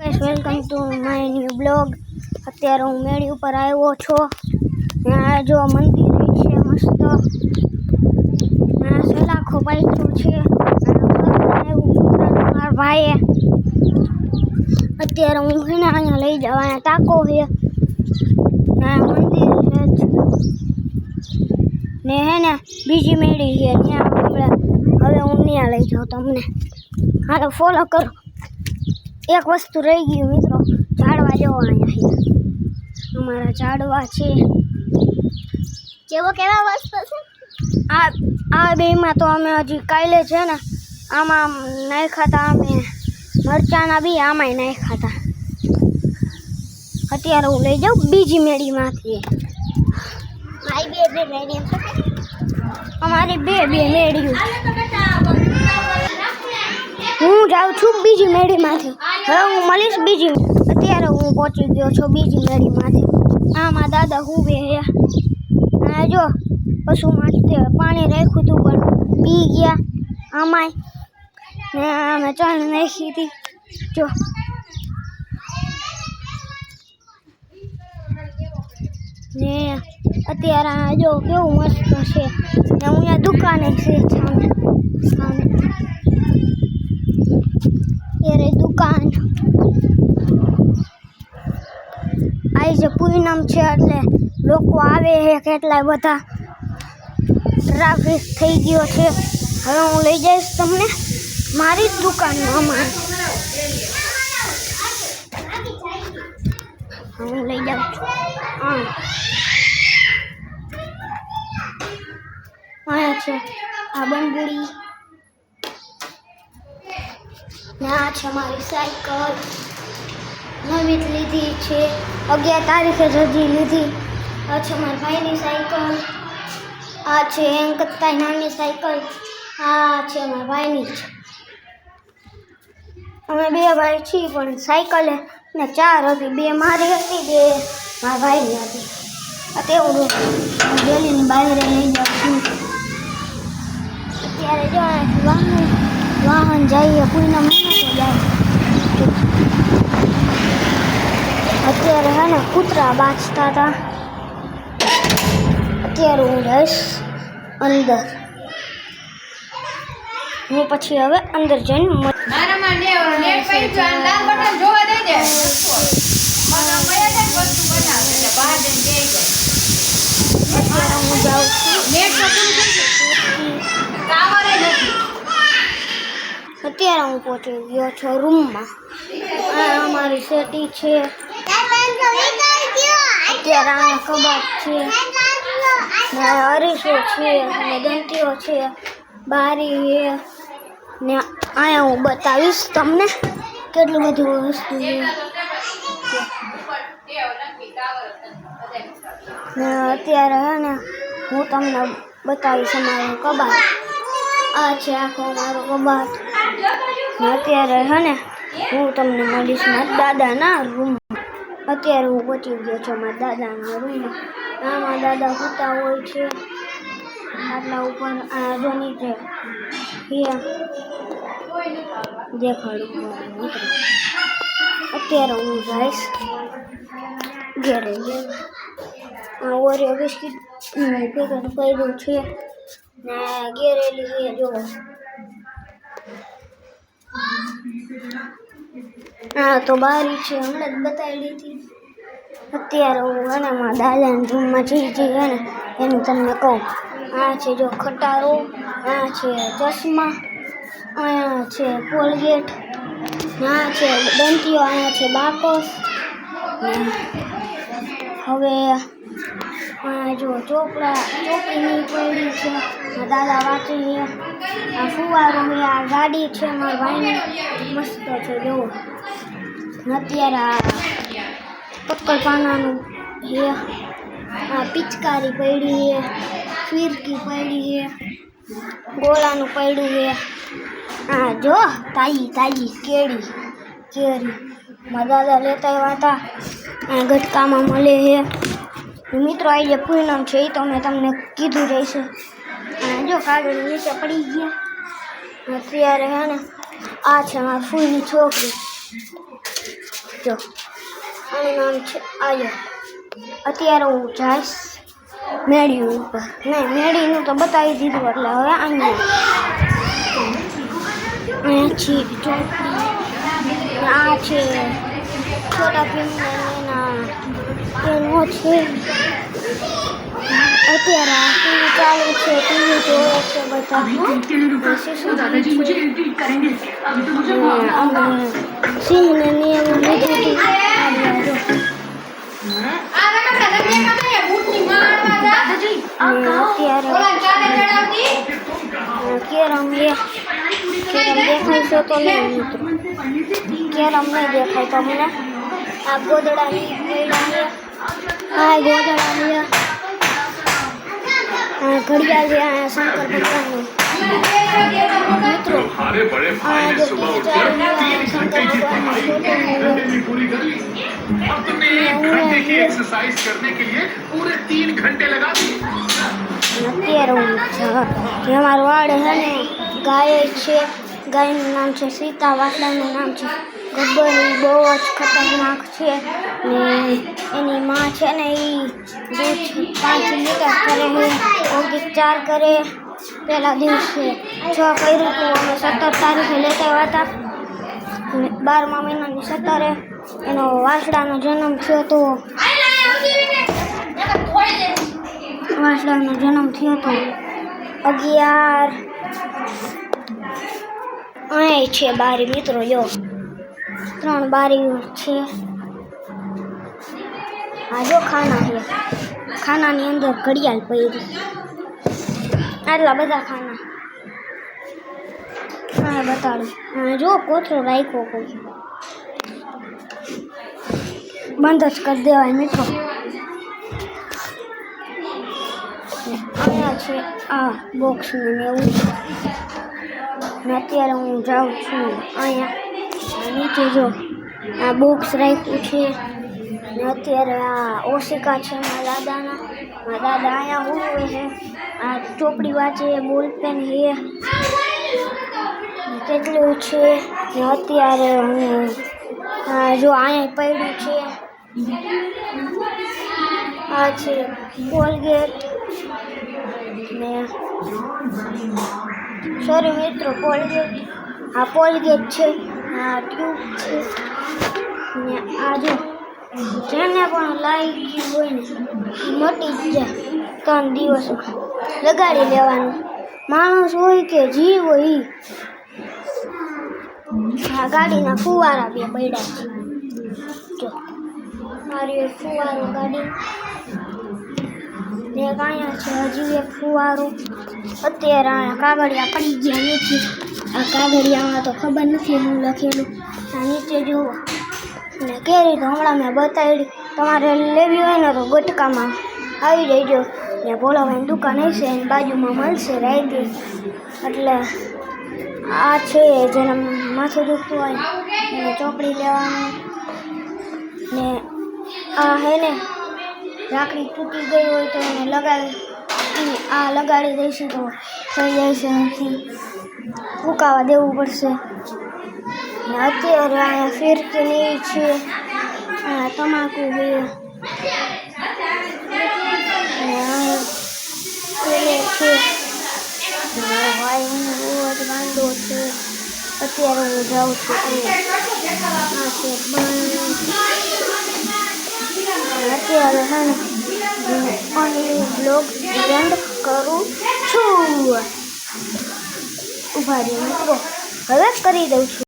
Guys welcome to my new blog. અત્યારે હું મેળી ઉપર આવ્યો છું। ત્યાં જો મંદિર છે મસ્ત, ત્યાં સલાખો પાડ્યો છે મારા ભાઈએ। અત્યારે હું છે ને અહીંયા લઈ જાવ, અહીંયા ટાંકો છે, ત્યાં મંદિર છે ને હે ને બીજી મેળી છે ત્યાં। હવે હું ત્યાં લઈ જાઉં તમને, હાલો ફોલો કરો। एक वस्तु रही गई मित्रों, झाड़वा जो अमारा झाड़वा है केवो केवा वस्तु है आ बे में तो अमे हजी काले है ने आमा नहीं खाता, अमे मरचाना भी आमा नहीं खाता। अत्यारे हूँ लई जाऊँ बीजी मेड़ी में अमारी बे मेड़ी हूँ जाऊँ छू बीजी मेड़ी में। હવે હું મળીશ બીજી। અત્યારે હું પહોંચી ગયો છું બીજી મેળીમાંથી। આમાં દાદા હુવે હે, આ જો પશુ માટે પાણી રાખ્યું હતું પણ પી ગયા આમાંય ને અમે ચણ નાખી હતી જો। ને અત્યારે આ જો કેવું મસ્ત છે ને અહીંયા દુકાને છે સામે સામે ये दुकान आई जे पूनम छे એટલે લોકો આવે છે કેટલા બધા ટ્રાફિક થઈ ગયો છે। હવે હું લઈ જઈશ તમને મારી જ દુકાનમાં। હું લઈ જાઉં છું અહીંયા છે આ બંગડી ना छे मारी साइकल नवी लीधी है 11 तारीखे हजी लीधी। अच्छा मार भाई नी साइकल आ छे अंकताई नानी साइकल आ छे मार भाई नी। अमे बे भाई छी पण साइकल ने 4 हती, 2 मारी हती 2 मार भाई नी हती। अतेवडो गेली नी बाहर लई जाऊं छुं। अत्यारे जो वाहन जाइए पूनम અત્યારે હે ને કૂતરા બાજતા હતા। અત્યારે હું જઈશ અંદર, હું પછી હવે અંદર જઈને અત્યારે હું જાઉં છું। અત્યારે હું પહોંચી ગયો છું રૂમમાં। આ અમારી સેટી છે, અત્યારે આના કબાટ છે ને અરીસો છે ને દંતીઓ છે, બારી છે ને અહીંયા હું બતાવીશ તમને કેટલી બધી વસ્તુ છે ને અત્યારે હે ને હું તમને બતાવીશ અમારું કબાટ। આ છે આખો અમારો કબાટ ને અત્યારે હે ને હું તમને મળીશ મારા દાદાના રૂમ। અત્યારે હું પહોંચી ગયો છું મારા દાદાના રૂમમાં। આમાં દાદા સૂતા હોય છે આટલા ઉપર, આ જો નીચે દેખાડું મિત્રો। અત્યારે હું જઈશ ઘરે। આ ઓરિયો બિસ્કિટ પેકેટ પડ્યું છે ને ઘેરેલી છે જો। हाँ तो बारी है हमने बताई दी थी। અત્યારે હું હે ને મારા દાદાના રૂમમાં જે હે ને એનું તમને કહું। આ છે જો ખટારો, આ છે ચશ્મા, અહીંયા છે કોલગેટ, આ છે દંતીઓ, અહીંયા છે બાકસ। હવે અહીંયા જો ચોકીની પડી છે, દાદા વાંચી છે। આ ફુવારો છે, આ ગાડી છે મારા ભાઈની મસ્ત છે જુઓ। અત્યારે આ પક્કડ પાનાનું છે, આ પિચકારી પડી છે, ફિરકી પડી છે, ગોળાનું પડ્યું છે। આ જો તાજી કેરી મારા દાદા લેતા આવ્યા હતા, આ ગટકામાં મળે છે। મિત્રો આ જે પૂનમ છે એ તો મેં તમને કીધું રહેશે। જો કાગળ નીચે પડી ગયા। અત્યારે હે ને આ છે મારા ફૂઈની છોકરી, જો આનું નામ છે આયો. અત્યારે હું જઈશ મેળી ઉપર. નહીં, મેળીનું તો બતાવી દીધું એટલે હવે અહીંયા છે ચોપડી. આ છે છોટા ભીમના એનો છે. અત્યારે આ ટીવી ચાલુ છે, ટીવી જોવે છે બધા. સિંહને નિયમ લીધું હતું. કેરમ દેખાય છે તો નહીં મિત્રો, કેરમ નહીં દેખાય તમને. આ ગોદડાની આ ગોદડાની ઘડિયાળ શંકર ભગવાનનું મિત્રો. આ જો શંકર અત્યારે હું જે અમારું વાડે છે ને ગાય છે. ગાયનું નામ છે સીતા, વાસડાનું નામ છે ગબ્બર. બહુ જ ખતરનાક છે ને એની માં છે ને એ દૂધ 5 લીટર કરે છે, ઓગી 4 કરે. પહેલા દિવસે 6 કર્યું હતું. અમે 17 તારીખે લેતા આવ્યા હતા. 12મા મહિનાની 17 એનો વાસડાનો જન્મ થયો હતો. વાસડાનો જન્મ થયો હતો 11. અહીં છે બારી મિત્રો, જો 3 બારીઓ છે. આ જો ખાના છે, ખાનાની અંદર ઘડિયાળ પડી. આટલા બધા ખાના. હા બતાડું. હા જો કોથળો રાખ્યો કોઈ, બંધ જ કરી દેવાય મિત્રો. અહીંયા છે આ બોક્સ ને એવું. ને અત્યારે હું જાઉં છું અહીંયા નીચે. જો આ બોક્સ રાખ્યું છે ને અત્યારે આ ઓશિકા છે મારા દાદાના. મારા દાદા અહીંયા ઊભું છે. આ ચોપડી વાંચે, બોલપેન છે કેટલું છે. ને અત્યારે હું જો અહીંયા પડ્યું છે. આ છે કોલગેટ ને સોરી મિત્રો કોલગેટ. આ કોલગેટ છે. આ ટ્યુબ છે ને આ જો જેને પણ લાગી ગયું હોય ને મટી જ જાય 3 દિવસમાં. લગાડી લેવાનું. માણસ હોય કે જીવ હોય. આ ગાડીના ફુવારા 2 પડ્યા છે. જો મારી એક ફુવારો ગાડી ને એક અહીંયા છે હજી એક ફુવારો. અત્યારે અહીંયા કાગળિયા પડી ગયા નીચે. આ કાગળિયામાં તો ખબર નથી હું લખેલું. આ નીચે જુઓ ને કેરી તો હમણાં મેં બતાવી. તમારે લેવી હોય ને તો ગટકામાં આવી જજો. ને ભોળાભાઈની દુકાન હશે એની બાજુમાં મળશે રાયદી. એટલે આ છે જેને માથું દુખતું હોય એને ચોપડી લેવાનું. ને આ હે ને રાખડી તૂટી ગઈ હોય તો એને આ લગાડી દઈશું તો થઈ જાય છે. ફૂંકાવા દેવું પડશે. ને અત્યારે અહીંયા ફિરકી નહીં છે, તમાકુ છે, ભાઈ હું બહુ જ વાંધો છે. અત્યારે હું જાઉં છું અત્યારે છે ને હું અહીં બ્લોગ એન્ડ કરું છું. ઉભા રહ્યો મિત્રો, હવે કરી દઉં છું.